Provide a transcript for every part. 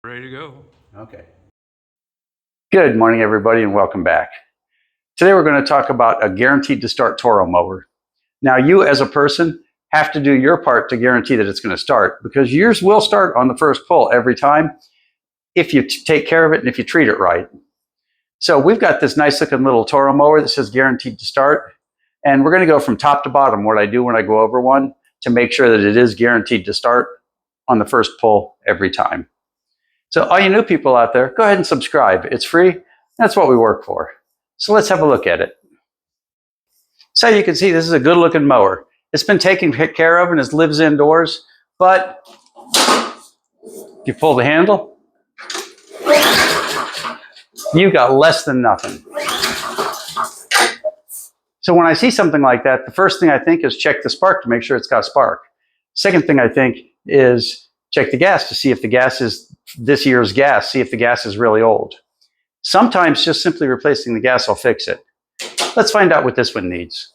Ready to go. Okay. Good morning, everybody, and welcome back. Today we're going to talk about a guaranteed to start Toro mower. Now, you as a person have to do your part to guarantee that it's going to start, because yours will start on the first pull every time if you take care of it and if you treat it right. So we've got this nice looking little Toro mower that says guaranteed to start, and we're going to go from top to bottom what I do when I go over one to make sure that it is guaranteed to start on the first pull every time. So all you new people out there, go ahead and subscribe. It's free. That's what we work for. So let's have a look at it. So you can see this is a good looking mower. It's been taken care of and it lives indoors, but if you pull the handle, you've got less than nothing. So when I see something like that, the first thing I think is check the spark to make sure it's got a spark. Second thing I think is check the gas to see if the gas is this year's gas, see if the gas is really old. Sometimes just simply replacing the gas will fix it. Let's find out what this one needs.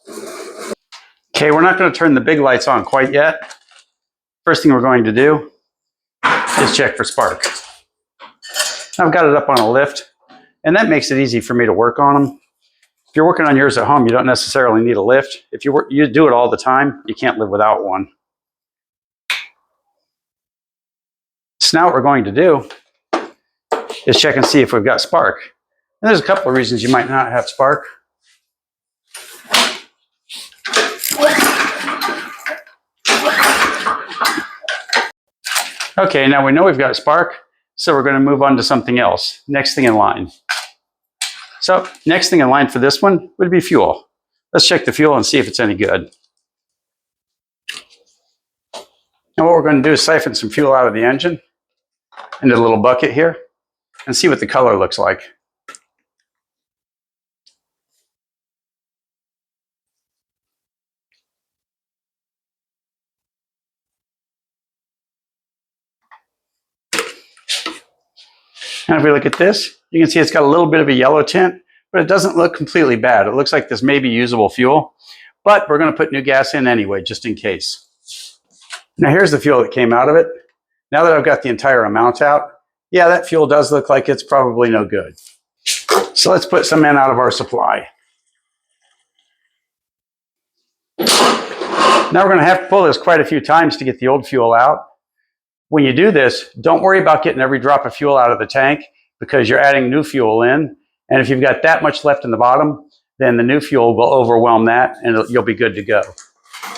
Okay, we're not going to turn the big lights on quite yet. First thing we're going to do is check for spark. I've got it up on a lift, and that makes it easy for me to work on them. If you're working on yours at home, you don't necessarily need a lift. If you do it all the time, you can't live without one. So now what we're going to do is check and see if we've got spark. And there's a couple of reasons you might not have spark. Okay, now we know we've got spark, so we're going to move on to something else. Next thing in line. So next thing in line for this one would be fuel. Let's check the fuel and see if it's any good. Now what we're going to do is siphon some fuel out of the engine into a little bucket here and see what the color looks like. And if we look at this, you can see it's got a little bit of a yellow tint, but it doesn't look completely bad. It looks like this may be usable fuel, but we're going to put new gas in anyway, just in case. Now here's the fuel that came out of it. Now that I've got the entire amount out, yeah, that fuel does look like it's probably no good. So let's put some in out of our supply. Now we're going to have to pull this quite a few times to get the old fuel out. When you do this, don't worry about getting every drop of fuel out of the tank, because you're adding new fuel in. And if you've got that much left in the bottom, then the new fuel will overwhelm that and you'll be good to go.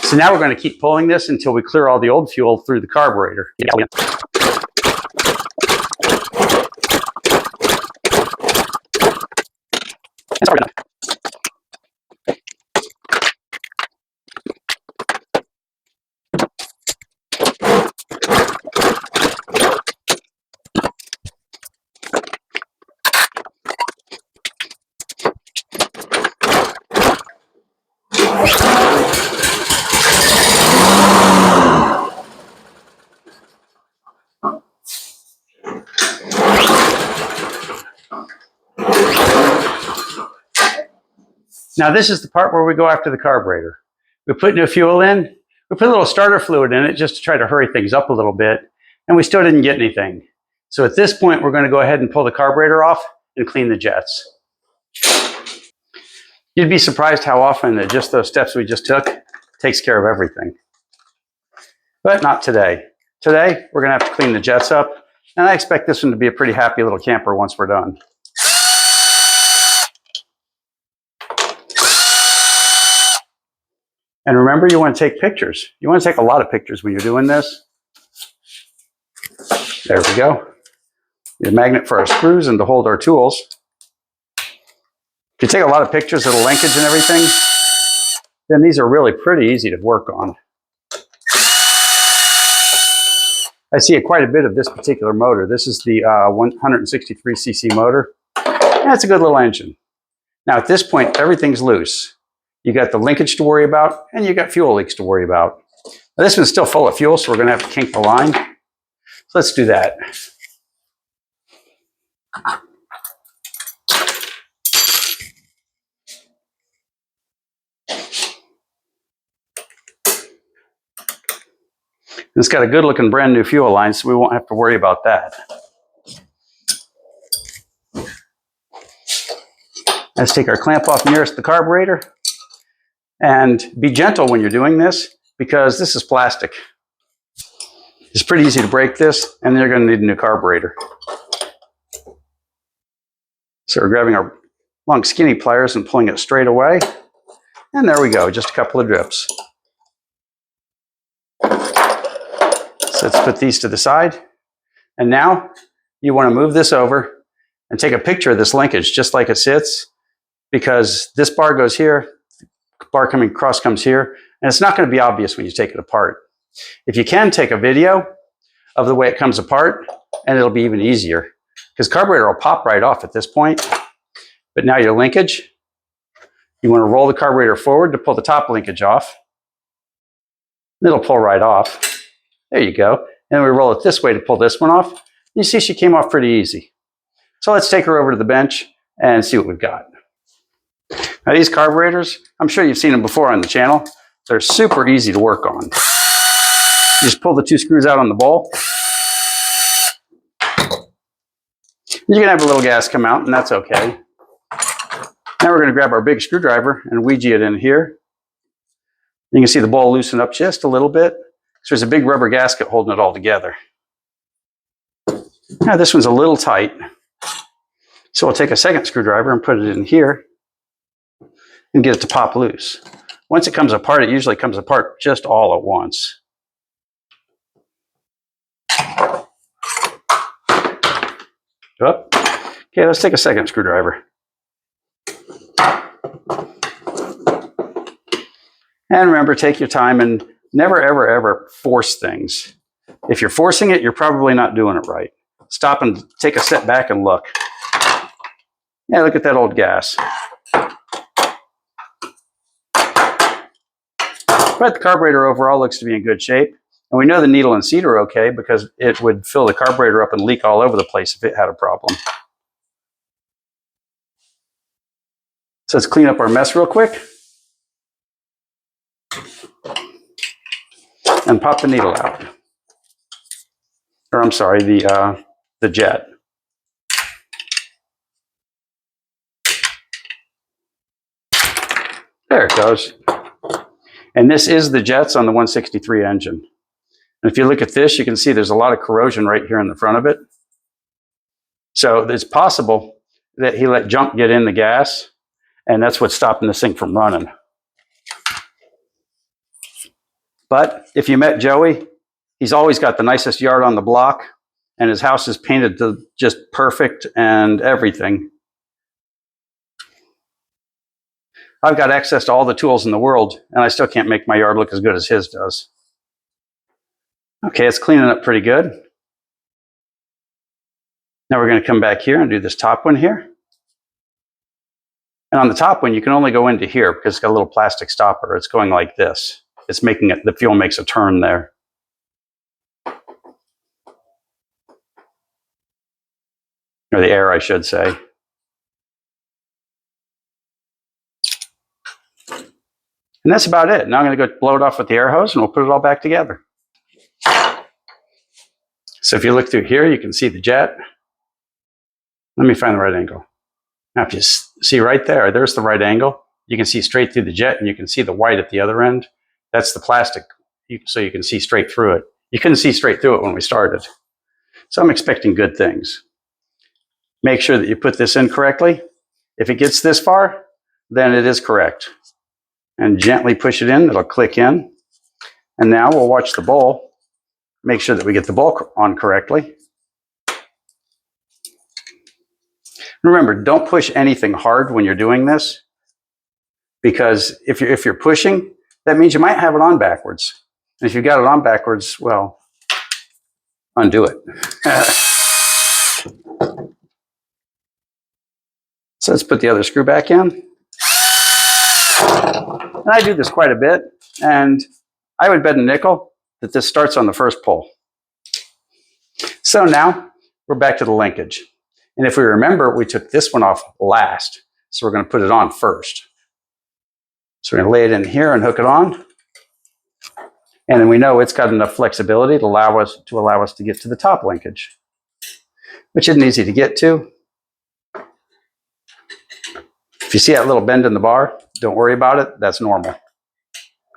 So now we're going to keep pulling this until we clear all the old fuel through the carburetor. Now this is the part where we go after the carburetor. We put new fuel in, we put a little starter fluid in it just to try to hurry things up a little bit, and we still didn't get anything. So at this point, we're going to go ahead and pull the carburetor off and clean the jets. You'd be surprised how often that just those steps we just took takes care of everything. But not today. Today, we're going to have to clean the jets up, and I expect this one to be a pretty happy little camper once we're done. And remember, you want to take pictures. You want to take a lot of pictures when you're doing this. There we go. The magnet for our screws and to hold our tools. If you take a lot of pictures of the linkage and everything, then these are really pretty easy to work on. I see quite a bit of this particular motor. This is the 163cc motor. And it's a good little engine. Now at this point, everything's loose. You got the linkage to worry about, and you got fuel leaks to worry about. Now, this one's still full of fuel, so we're going to have to kink the line. So let's do that. It's got a good looking brand new fuel line, so we won't have to worry about that. Let's take our clamp off nearest the carburetor. And be gentle when you're doing this because this is plastic. It's pretty easy to break this, and then you're going to need a new carburetor. So we're grabbing our long skinny pliers and pulling it straight away. And there we go, just a couple of drips. So let's put these to the side. And now you want to move this over and take a picture of this linkage just like it sits, because this bar goes here, bar coming across comes here, and it's not going to be obvious when you take it apart. If you can, take a video of the way it comes apart, and it'll be even easier, because carburetor will pop right off at this point. But now your linkage, you want to roll the carburetor forward to pull the top linkage off. It'll pull right off. There you go. And we roll it this way to pull this one off. You see she came off pretty easy. So let's take her over to the bench and see what we've got. Now these carburetors, I'm sure you've seen them before on the channel. They're super easy to work on. You just pull the two screws out on the bowl. You're going to have a little gas come out, and that's okay. Now we're going to grab our big screwdriver and Ouija it in here. You can see the bowl loosen up just a little bit. So there's a big rubber gasket holding it all together. Now this one's a little tight. So we'll take a second screwdriver and put it in here and get it to pop loose. Once it comes apart, it usually comes apart just all at once. Up. Okay, let's take a second screwdriver. And remember, take your time and never, ever, ever force things. If you're forcing it, you're probably not doing it right. Stop and take a step back and look. Yeah, look at that old gas. But the carburetor overall looks to be in good shape. And we know the needle and seat are okay because it would fill the carburetor up and leak all over the place if it had a problem. So let's clean up our mess real quick. And pop the needle out. Or I'm sorry, the jet. There it goes. And this is the jets on the 163 engine. And if you look at this, you can see there's a lot of corrosion right here in the front of it. So it's possible that he let junk get in the gas, and that's what's stopping this thing from running. But if you met Joey, he's always got the nicest yard on the block, and his house is painted to just perfect and everything. I've got access to all the tools in the world, and I still can't make my yard look as good as his does. Okay, it's cleaning up pretty good. Now we're going to come back here and do this top one here. And on the top one, you can only go into here because it's got a little plastic stopper. It's going like this. It's making it, the fuel makes a turn there. Or the air, I should say. And that's about it. Now I'm going to go blow it off with the air hose and we'll put it all back together. So if you look through here, you can see the jet. Let me find the right angle. Now if you see right there, there's the right angle. You can see straight through the jet and you can see the white at the other end. That's the plastic, so you can see straight through it. You couldn't see straight through it when we started. So I'm expecting good things. Make sure that you put this in correctly. If it gets this far, then it is correct. And gently push it in, it'll click in. And now we'll watch the bowl. Make sure that we get the bowl on correctly. Remember, don't push anything hard when you're doing this, because if you're pushing, that means you might have it on backwards. And if you've got it on backwards, well, undo it. So let's put the other screw back in. And I do this quite a bit, and I would bet a nickel that this starts on the first pull. So now we're back to the linkage. And if we remember, we took this one off last. So we're going to put it on first. So we're going to lay it in here and hook it on. And then we know it's got enough flexibility to allow us to get to the top linkage, which isn't easy to get to. If you see that little bend in the bar, don't worry about it. That's normal.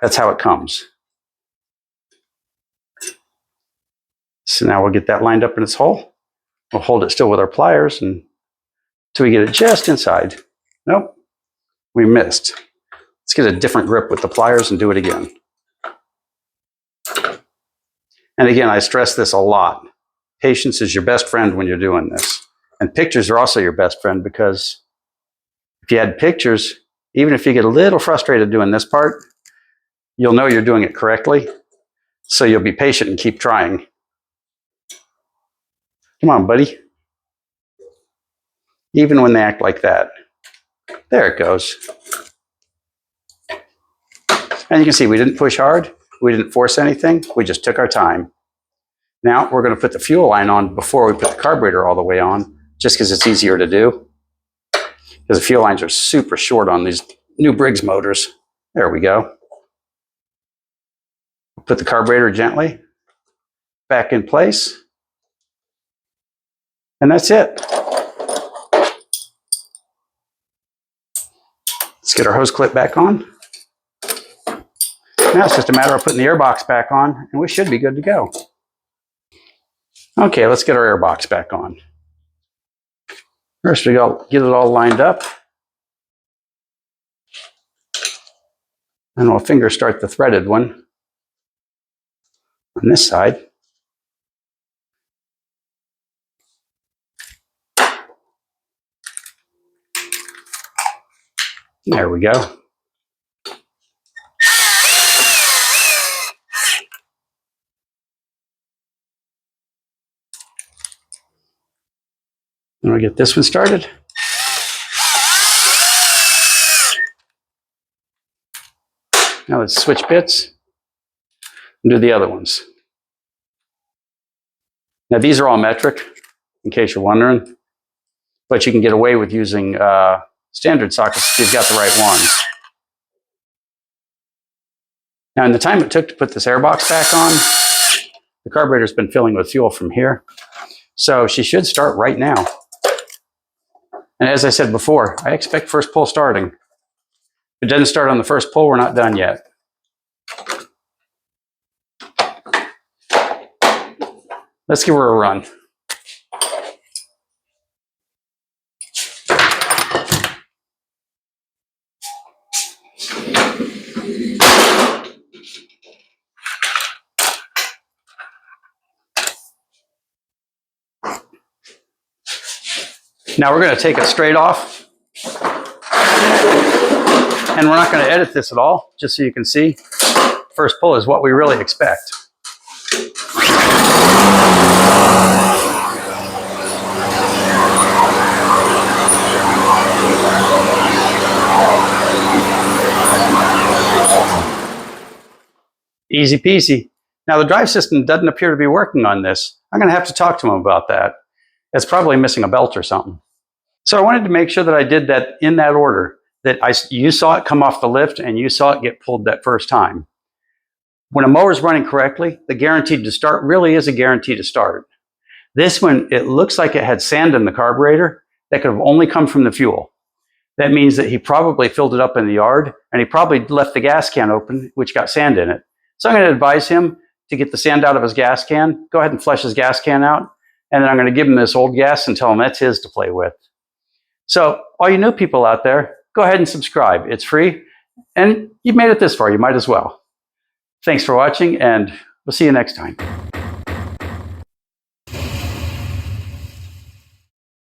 That's how it comes. So now we'll get that lined up in its hole. We'll hold it still with our pliers until we get it just inside. Nope, we missed. Let's get a different grip with the pliers and do it again. And again, I stress this a lot. Patience is your best friend when you're doing this. And pictures are also your best friend, because if you had pictures, even if you get a little frustrated doing this part, you'll know you're doing it correctly. So you'll be patient and keep trying. Come on, buddy. Even when they act like that. There it goes. And you can see we didn't push hard. We didn't force anything. We just took our time. Now we're going to put the fuel line on before we put the carburetor all the way on, just because it's easier to do. Because the fuel lines are super short on these new Briggs motors. There we go. Put the carburetor gently back in place. And that's it. Let's get our hose clip back on. Now it's just a matter of putting the air box back on, and we should be good to go. Okay, let's get our air box back on. First, we got get it all lined up. And we'll finger start the threaded one on this side. There we go. And we'll get this one started. Now let's switch bits and do the other ones. Now these are all metric, in case you're wondering, but you can get away with using standard sockets if you've got the right ones. Now in the time it took to put this air box back on, the carburetor's been filling with fuel from here. So she should start right now. And as I said before, I expect first pull starting. If it doesn't start on the first pull, we're not done yet. Let's give her a run. Now we're going to take it straight off, and we're not going to edit this at all, just so you can see. First pull is what we really expect. Easy peasy. Now the drive system doesn't appear to be working on this. I'm going to have to talk to him about that. It's probably missing a belt or something. So I wanted to make sure that I did that in that order, that you saw it come off the lift and you saw it get pulled that first time. When a mower is running correctly, the guaranteed to start really is a guarantee to start. This one, it looks like it had sand in the carburetor that could have only come from the fuel. That means that he probably filled it up in the yard, and he probably left the gas can open, which got sand in it. So I'm going to advise him to get the sand out of his gas can, go ahead and flush his gas can out, and then I'm going to give him this old gas and tell him that's his to play with. So all you new people out there, go ahead and subscribe. It's free, and you've made it this far, you might as well. Thanks for watching, and we'll see you next time.